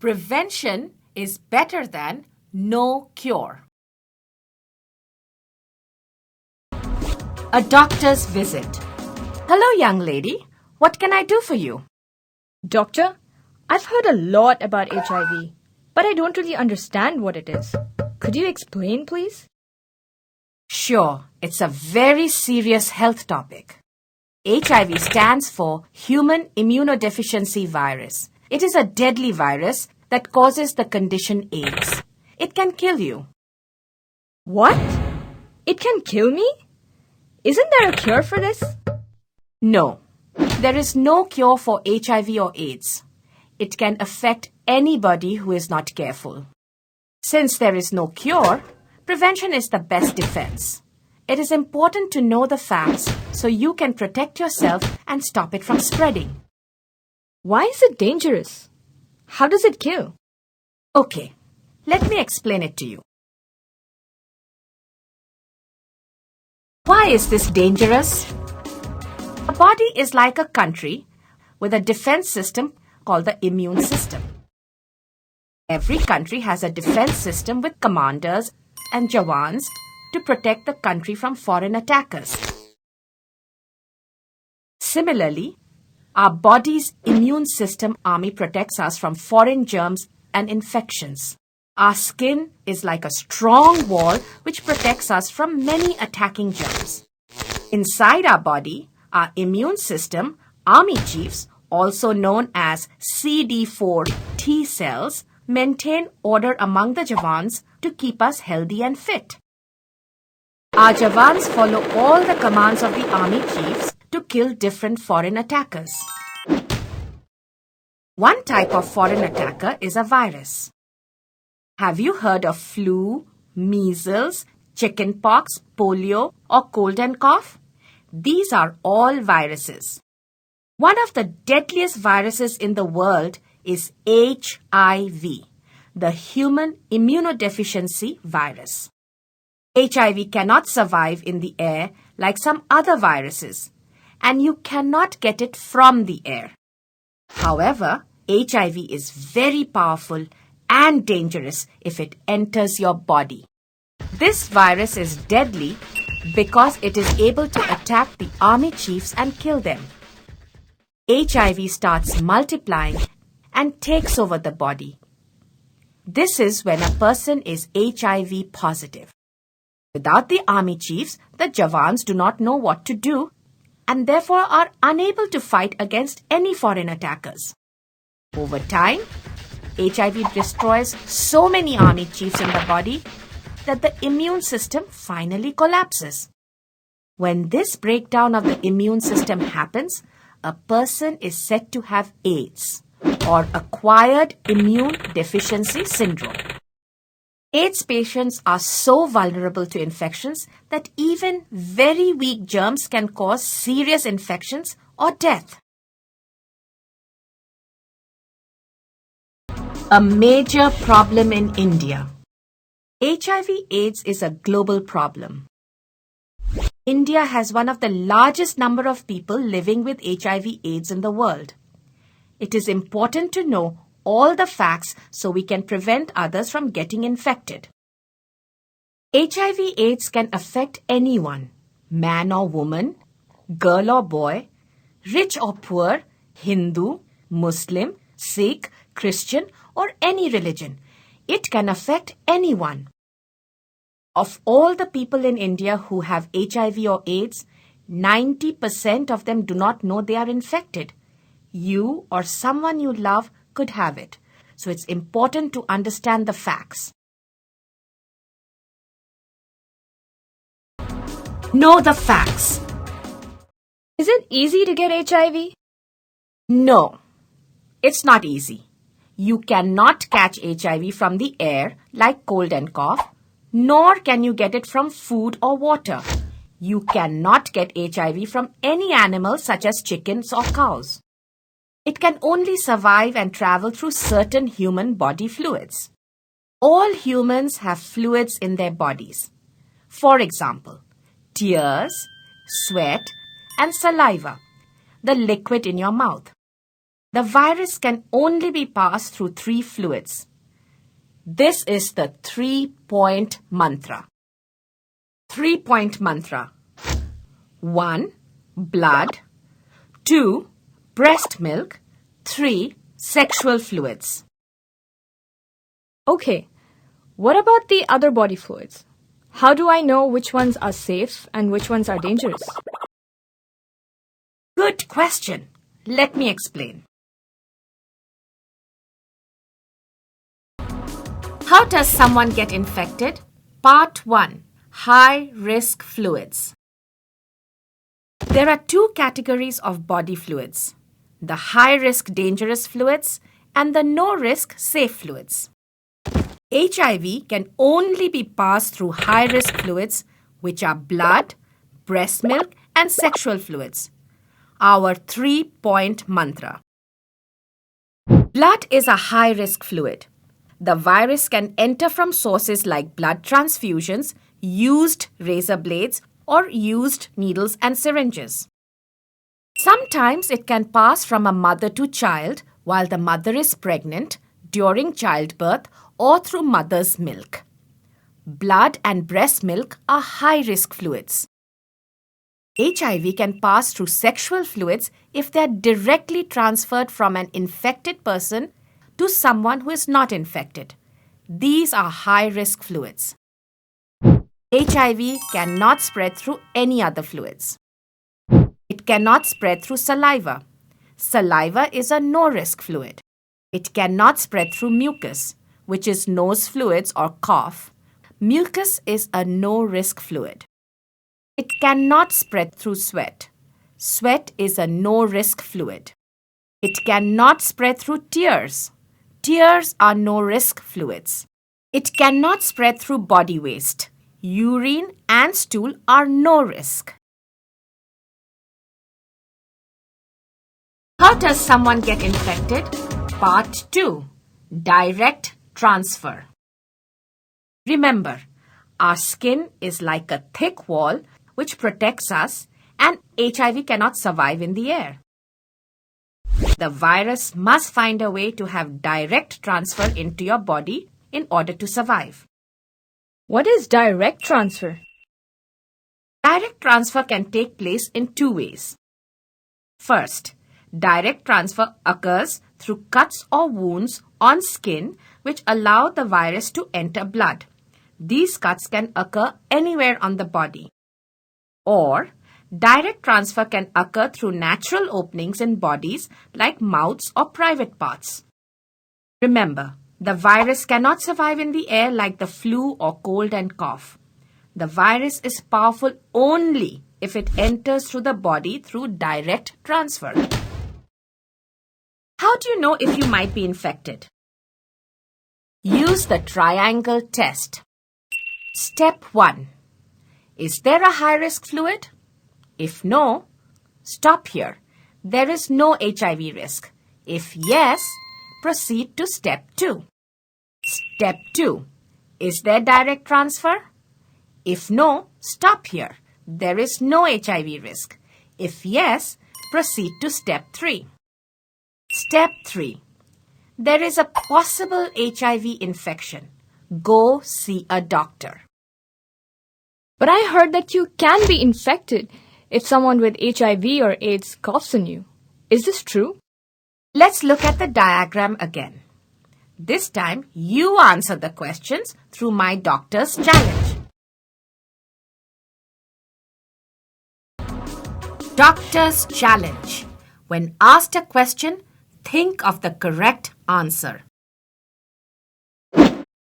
Prevention is better than no cure. A doctor's visit. Hello, young lady. What can I do for you? Doctor, I've heard a lot about HIV, but I don't really understand what it is. Could you explain, please? Sure, it's a very serious health topic. HIV stands for Human Immunodeficiency Virus. It is a deadly virus that causes the condition AIDS. It can kill you. What? It can kill me? Isn't there a cure for this? No, there is no cure for HIV or AIDS. It can affect anybody who is not careful. Since there is no cure, prevention is the best defense. It is important to know the facts so you can protect yourself and stop it from spreading. Why is it dangerous? How does it kill? Okay, let me explain it to you. Why is this dangerous? A body is like a country with a defense system called the immune system. Every country has a defense system with commanders and jawans to protect the country from foreign attackers. Similarly, our body's immune system army protects us from foreign germs and infections. Our skin is like a strong wall which protects us from many attacking germs. Inside our body, our immune system army chiefs, also known as CD4 T cells, maintain order among the jawans to keep us healthy and fit. Our jawans follow all the commands of the army chiefs to kill different foreign attackers. One type of foreign attacker is a virus. Have you heard of flu, measles, chickenpox, polio, or cold and cough? These are all viruses. One of the deadliest viruses in the world is HIV, the Human Immunodeficiency Virus. HIV cannot survive in the air like some other viruses, and you cannot get it from the air. However, HIV is very powerful and dangerous if it enters your body. This virus is deadly because it is able to attack the army chiefs and kill them. HIV starts multiplying and takes over the body. This is when a person is HIV positive. Without the army chiefs, the jawans do not know what to do and therefore are unable to fight against any foreign attackers. Over time, HIV destroys so many army chiefs in the body that the immune system finally collapses. When this breakdown of the immune system happens, a person is said to have AIDS, or acquired immune deficiency syndrome. AIDS patients are so vulnerable to infections that even very weak germs can cause serious infections or death. A major problem in India. HIV/AIDS is a global problem. India has one of the largest number of people living with HIV/AIDS in the world. It is important to know all the facts so we can prevent others from getting infected. HIV/AIDS can affect anyone, man or woman, girl or boy, rich or poor, Hindu, Muslim, Sikh, Christian, or any religion. It can affect anyone. Of all the people in India who have HIV or AIDS, 90% of them do not know they are infected. You or someone you love could have it. So it's important to understand the facts. Know the facts. Is it easy to get HIV? No, it's not easy. You cannot catch HIV from the air like cold and cough, nor can you get it from food or water. You cannot get HIV from any animal such as chickens or cows. It can only survive and travel through certain human body fluids. All humans have fluids in their bodies. For example, tears, sweat, and saliva, the liquid in your mouth. The virus can only be passed through 3 fluids. This is the 3-point mantra. 3-point mantra. 1. Blood. 2. Breast milk. 3. Sexual fluids. Okay, what about the other body fluids? How do I know which ones are safe and which ones are dangerous? Good question. Let me explain. How does someone get infected? Part 1. High-risk fluids. There are 2 categories of body fluids: the high-risk dangerous fluids and the no-risk safe fluids. HIV can only be passed through high-risk fluids, which are blood, breast milk, and sexual fluids. Our 3-point mantra. Blood is a high-risk fluid. The virus can enter from sources like blood transfusions, used razor blades, or used needles and syringes. Sometimes it can pass from a mother to child while the mother is pregnant, during childbirth, or through mother's milk. Blood and breast milk are high-risk fluids. HIV can pass through sexual fluids if they are directly transferred from an infected person to someone who is not infected. These are high-risk fluids. HIV cannot spread through any other fluids. It cannot spread through saliva. Saliva is a no-risk fluid. It cannot spread through mucus, which is nose fluids or cough. Mucus is a no-risk fluid. It cannot spread through sweat. Sweat is a no-risk fluid. It cannot spread through tears. Tears are no-risk fluids. It cannot spread through body waste. Urine and stool are no risk. How does someone get infected? Part 2. Direct transfer. Remember, our skin is like a thick wall which protects us, and HIV cannot survive in the air. The virus must find a way to have direct transfer into your body in order to survive. What is direct transfer? Direct transfer can take place in 2 ways. First, direct transfer occurs through cuts or wounds on skin which allow the virus to enter blood. These cuts can occur anywhere on the body. Or, direct transfer can occur through natural openings in bodies like mouths or private parts. Remember, the virus cannot survive in the air like the flu or cold and cough. The virus is powerful only if it enters through the body through direct transfer. How do you know if you might be infected? Use the triangle test. Step 1. Is there a high-risk fluid? If no, stop here. There is no HIV risk. If yes, proceed to step 2. Step 2. Is there direct transfer? If no, stop here. There is no HIV risk. If yes, proceed to step 3. Step 3. There is a possible HIV infection. Go see a doctor. But I heard that you can be infected if someone with HIV or AIDS coughs on you. Is this true? Let's look at the diagram again. This time, you answer the questions through my doctor's challenge. Doctor's challenge. When asked a question, think of the correct answer.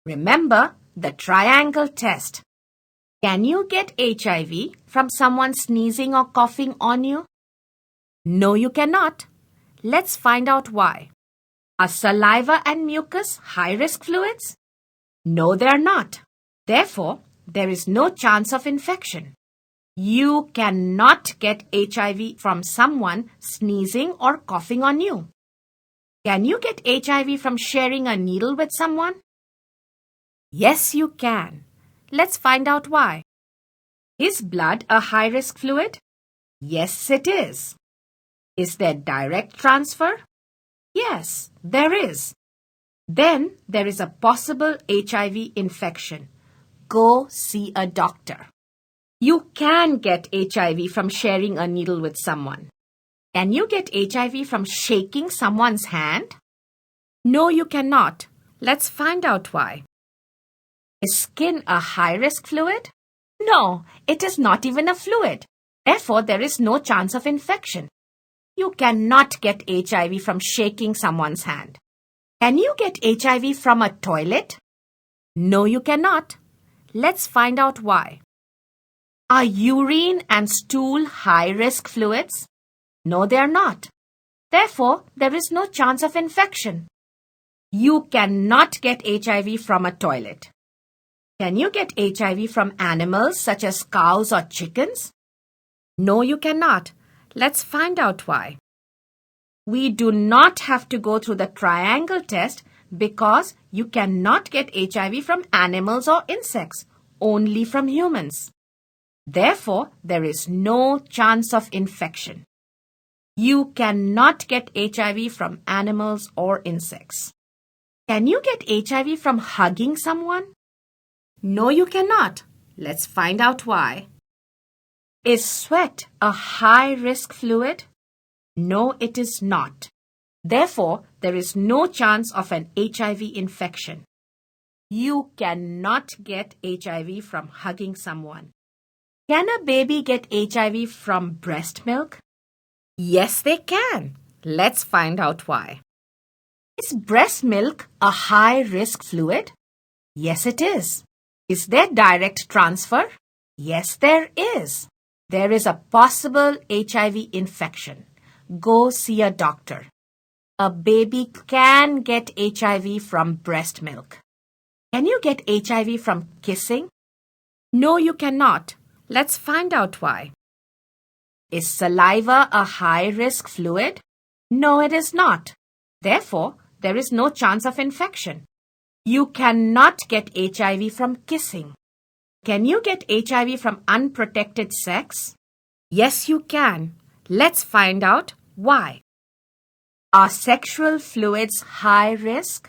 Remember the triangle test. Can you get HIV from someone sneezing or coughing on you? No, you cannot. Let's find out why. Are saliva and mucus high-risk fluids? No, they are not. Therefore, there is no chance of infection. You cannot get HIV from someone sneezing or coughing on you. Can you get HIV from sharing a needle with someone? Yes, you can. Let's find out why. Is blood a high-risk fluid? Yes, it is. Is there direct transfer? Yes, there is. Then there is a possible HIV infection. Go see a doctor. You can get HIV from sharing a needle with someone. Can you get HIV from shaking someone's hand? No, you cannot. Let's find out why. Is skin a high-risk fluid? No, it is not even a fluid. Therefore, there is no chance of infection. You cannot get HIV from shaking someone's hand. Can you get HIV from a toilet? No, you cannot. Let's find out why. Are urine and stool high-risk fluids? No, they are not. Therefore, there is no chance of infection. You cannot get HIV from a toilet. Can you get HIV from animals such as cows or chickens? No, you cannot. Let's find out why. We do not have to go through the triangle test because you cannot get HIV from animals or insects, only from humans. Therefore, there is no chance of infection. You cannot get HIV from animals or insects. Can you get HIV from hugging someone? No, you cannot. Let's find out why. Is sweat a high-risk fluid? No, it is not. Therefore, there is no chance of an HIV infection. You cannot get HIV from hugging someone. Can a baby get HIV from breast milk? Yes, they can. Let's find out why. Is breast milk a high-risk fluid? Yes, it is. Is there direct transfer? Yes, there is. There is a possible HIV infection. Go see a doctor. A baby can get HIV from breast milk. Can you get HIV from kissing? No, you cannot. Let's find out why. Is saliva a high-risk fluid? No, it is not. Therefore, there is no chance of infection. You cannot get HIV from kissing. Can you get HIV from unprotected sex? Yes, you can. Let's find out why. Are sexual fluids high risk?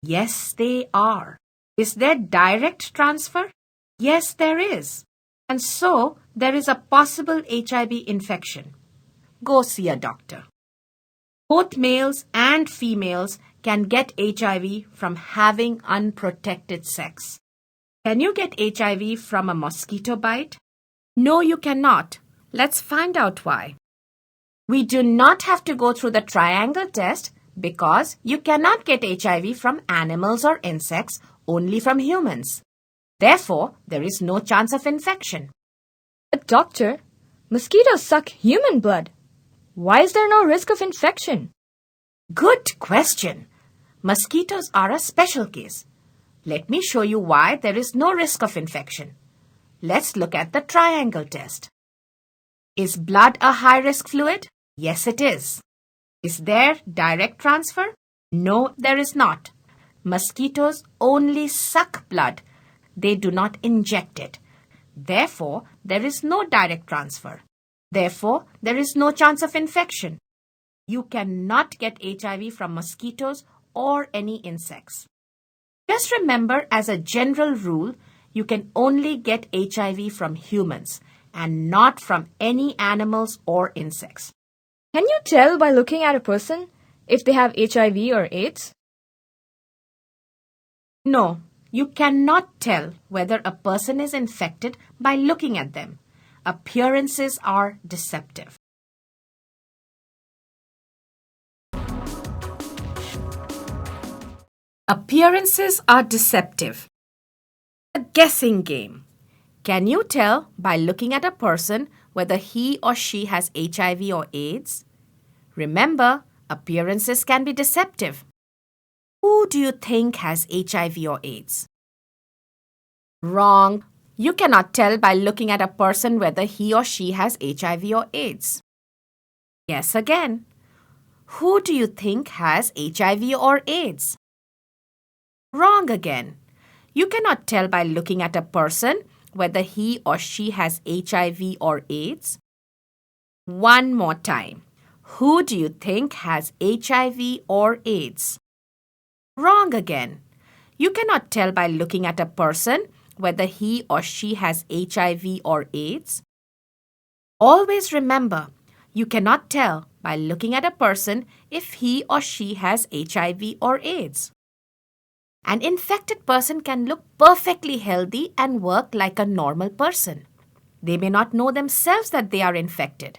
Yes, they are. Is there direct transfer? Yes, there is. And so, there is a possible HIV infection. Go see a doctor. Both males and females can get HIV from having unprotected sex. Can you get HIV from a mosquito bite? No, you cannot. Let's find out why. We do not have to go through the triangle test because you cannot get HIV from animals or insects, only from humans. Therefore, there is no chance of infection. But doctor, mosquitoes suck human blood. Why is there no risk of infection? Good question. Mosquitoes are a special case. Let me show you why there is no risk of infection. Let's look at the triangle test. Is blood a high-risk fluid? Yes, it is. Is there direct transfer? No, there is not. Mosquitoes only suck blood. They do not inject it. Therefore, there is no direct transfer. Therefore, there is no chance of infection. You cannot get HIV from mosquitoes or any insects. Just remember, as a general rule, you can only get HIV from humans and not from any animals or insects. Can you tell by looking at a person if they have HIV or AIDS? No, you cannot tell whether a person is infected by looking at them. Appearances are deceptive. Appearances are deceptive. A guessing game. Can you tell by looking at a person whether he or she has HIV or AIDS? Remember, appearances can be deceptive. Who do you think has HIV or AIDS? Wrong. You cannot tell by looking at a person whether he or she has HIV or AIDS. Guess again. Who do you think has HIV or AIDS? Wrong again. You cannot tell by looking at a person whether he or she has HIV or AIDS. One more time. Who do you think has HIV or AIDS? Wrong again. You cannot tell by looking at a person whether he or she has HIV or AIDS. Always remember, you cannot tell by looking at a person if he or she has HIV or AIDS. An infected person can look perfectly healthy and work like a normal person. They may not know themselves that they are infected.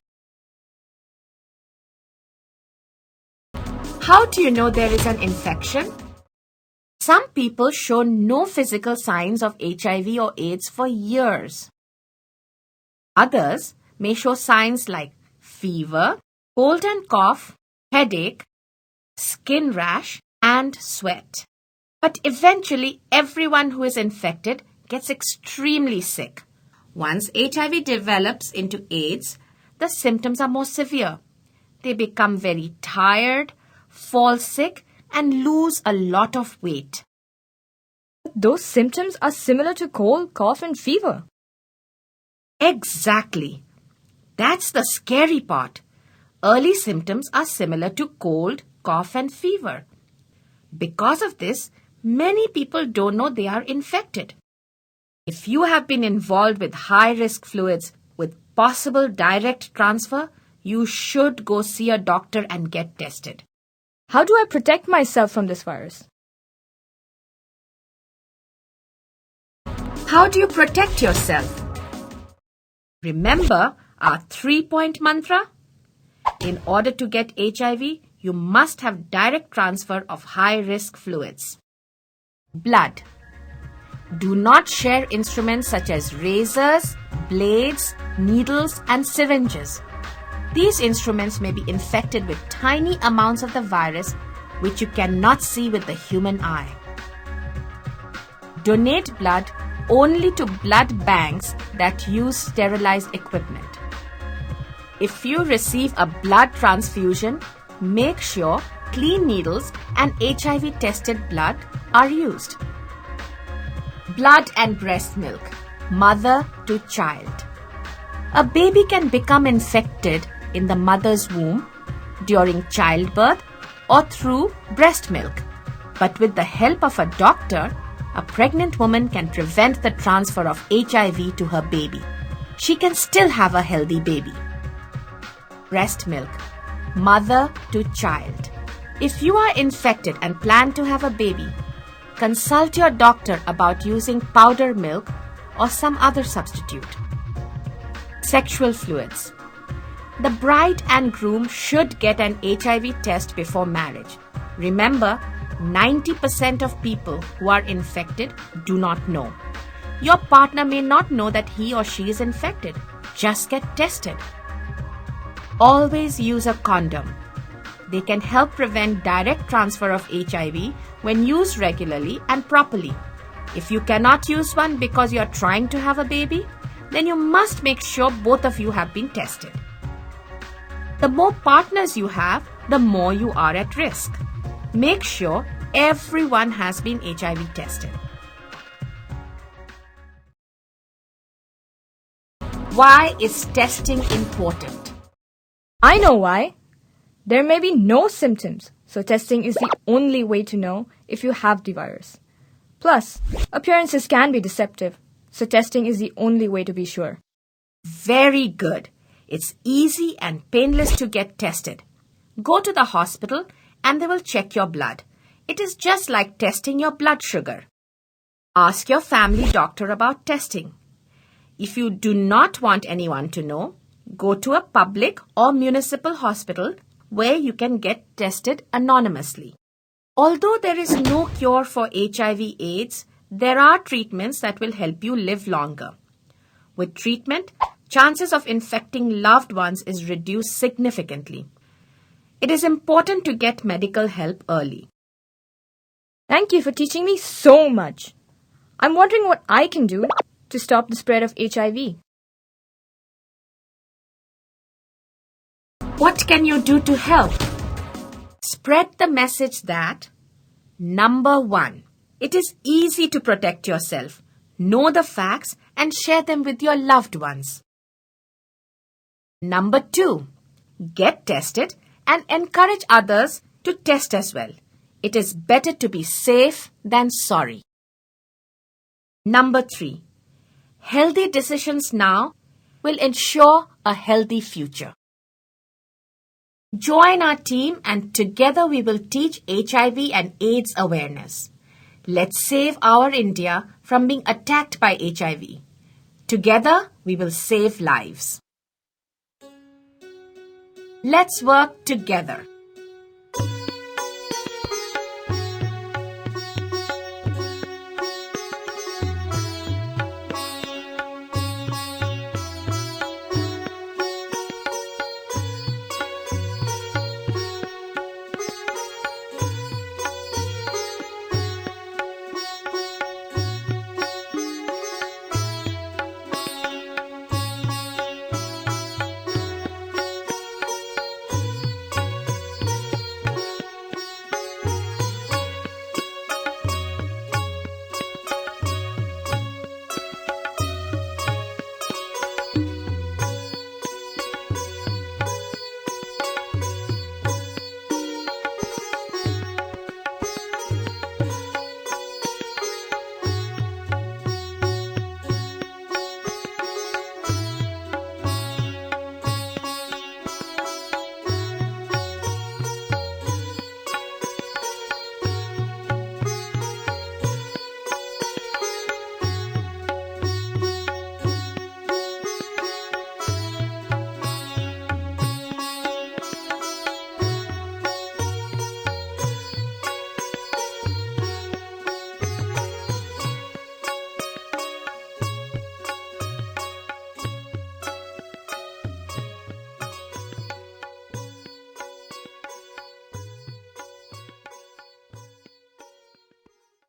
How do you know there is an infection? Some people show no physical signs of HIV or AIDS for years. Others may show signs like fever, cold and cough, headache, skin rash, and sweat. But eventually, everyone who is infected gets extremely sick. Once HIV develops into AIDS, the symptoms are more severe. They become very tired, fall sick, and lose a lot of weight. Those symptoms are similar to cold, cough, and fever. Exactly. That's the scary part. Early symptoms are similar to cold, cough, and fever. Because of this, many people don't know they are infected. If you have been involved with high-risk fluids with possible direct transfer, you should go see a doctor and get tested. How do I protect myself from this virus? How do you protect yourself? Remember our 3-point mantra? In order to get HIV, you must have direct transfer of high-risk fluids. Blood. Do not share instruments such as razors, blades, needles, and syringes. These instruments may be infected with tiny amounts of the virus which you cannot see with the human eye. Donate blood only to blood banks that use sterilized equipment. If you receive a blood transfusion, make sure clean needles and HIV-tested blood are used. Blood and breast milk, mother to child. A baby can become infected in the mother's womb, during childbirth, or through breast milk. But with the help of a doctor, a pregnant woman can prevent the transfer of HIV to her baby. She can still have a healthy baby. Breast milk, mother to child. If you are infected and plan to have a baby, consult your doctor about using powder milk or some other substitute. Sexual fluids. The bride and groom should get an HIV test before marriage. Remember, 90% of people who are infected do not know. Your partner may not know that he or she is infected. Just get tested. Always use a condom. They can help prevent direct transfer of HIV when used regularly and properly. If you cannot use one because you are trying to have a baby, then you must make sure both of you have been tested. The more partners you have, the more you are at risk. Make sure everyone has been HIV tested. Why is testing important? I know why. There may be no symptoms, so testing is the only way to know if you have the virus. Plus, appearances can be deceptive, so testing is the only way to be sure. Very good. It's easy and painless to get tested. Go to the hospital and they will check your blood. It is just like testing your blood sugar. Ask your family doctor about testing. If you do not want anyone to know, go to a public or municipal hospital where you can get tested anonymously. Although there is no cure for HIV/AIDS, there are treatments that will help you live longer. With treatment, chances of infecting loved ones is reduced significantly. It is important to get medical help early. Thank you for teaching me so much. I'm wondering what I can do to stop the spread of HIV. What can you do to help? Spread the message that, number 1, it is easy to protect yourself. Know the facts and share them with your loved ones. Number 2, get tested and encourage others to test as well. It is better to be safe than sorry. Number 3. Healthy decisions now will ensure a healthy future. Join our team and together we will teach HIV and AIDS awareness. Let's save our India from being attacked by HIV. Together we will save lives. Let's work together.